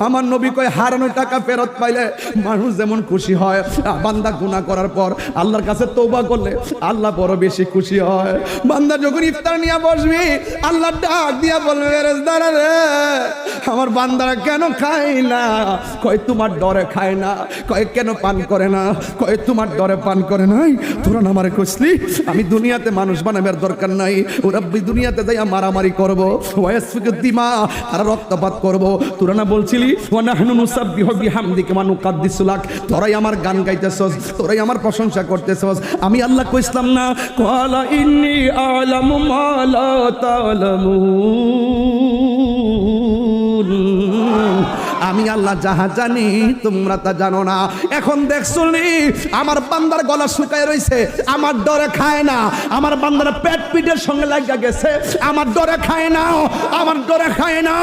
আমার নবী কয় হারানো টাকা ফেরত পাইলে মানুষ যেমন খুশি হয়, বান্দা গুনাহ করার পর আল্লাহর কাছে তওবা করলে আল্লাহ বড় বেশি খুশি হয়। বান্দা যখন ইফতার নিয়ে বসবি আল্লাহ ডাক দিয়া বলবে, ফেরেশতারা রে আমার বান্দারা কেন খায় না? কয় তোমার ডরে খায় না। কয় কেন পান করে না? কয় তোমার ডরে পান করে নাই। তোরা না আমারে কইছলি আমি দুনিয়াতে মানুষ বানাবার দরকার নাই, ওরা দুনিয়াতে যাইয়া মারামারি করব, ওয়াসফিক দিমা আর রক্তপাত করব। তোরা না বলছিলি ওয়া নাহনু নুসাব্বিহু বিহামদিকা ওয়া নুকাদ্দিসু লাক, তোরাই আমার গান গাইতেছস, তোরাই আমার প্রশংসা করতেছস। আমি আল্লাহ কইছিলাম না ক্বালা ইন্নী আ'লামু মা লা তা'লামুন, আমি আল্লাহ যাহা জানি তোমরা তা জানো না। এখন দেখছনি আমার বান্দার গলা শুকায় রইছে, আমার ডরে খায় না। আমার বান্দার পেট পিঠের সঙ্গে লাগা গেছে, আমার ডরে খায় না, আমার ডরে খায় না।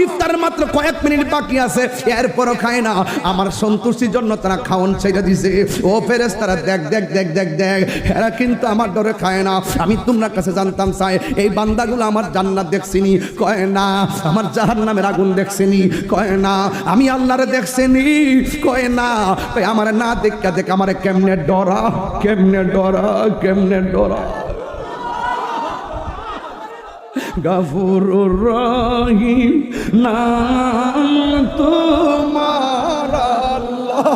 ইফতারের মাত্র কয়েক মিনিট বাকি আছে, এরপরও খায় না। আমার সন্তুষ্টির জন্য তারা খাওন ছেড়ে দিছে। ও ফেরেশতারা দেখ দেখ দেখ দেখ দেখ, এরা কিন্তু আমার ডরে খায় না। আমি তোমার কাছে জানতাম চাই এই বান্দাগুলো আমার জান্নাত দেখছিনি? কয় না। আমার জাহান্নামের আগুন দেখছিনি? কয় না। আমি আল্লাহরে দেখছিনি? কয় না। আমার না দেখা দেখ আমার কেমনে ডরা, কেমনে ডরা, কেমনে ডরা। গফুরুর রহিম নাম তোমার আল্লাহ,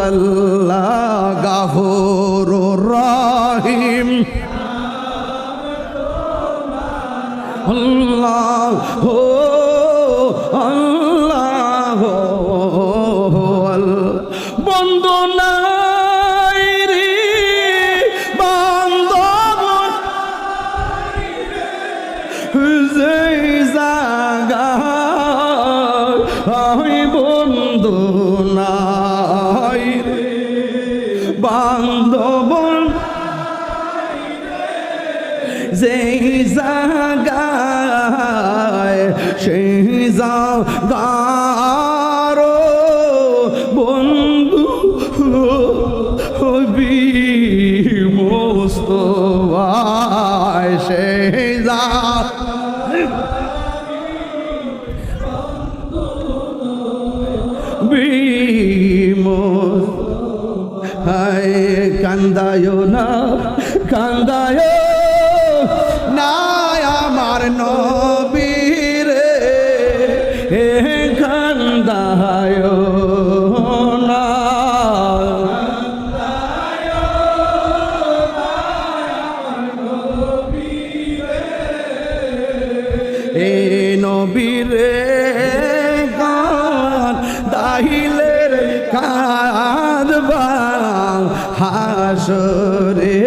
আল্লাহ গফুরুর রহিম আল্লাহ হো আল্লাহ হো বন্ধু নাই রে বান্ধব যেই জায়গায় আমি বন্ধু নাই রে বান্ধব যেই জায়গায় সেই জায়গার বন্ধু হবি মোস্তফায়, সেই হায় কান্দায় না, কান্দায় না আমার নবীরে, হে কান্দায় না, এ নবীরে গান দাহিলের কাঁদবা হাসরে।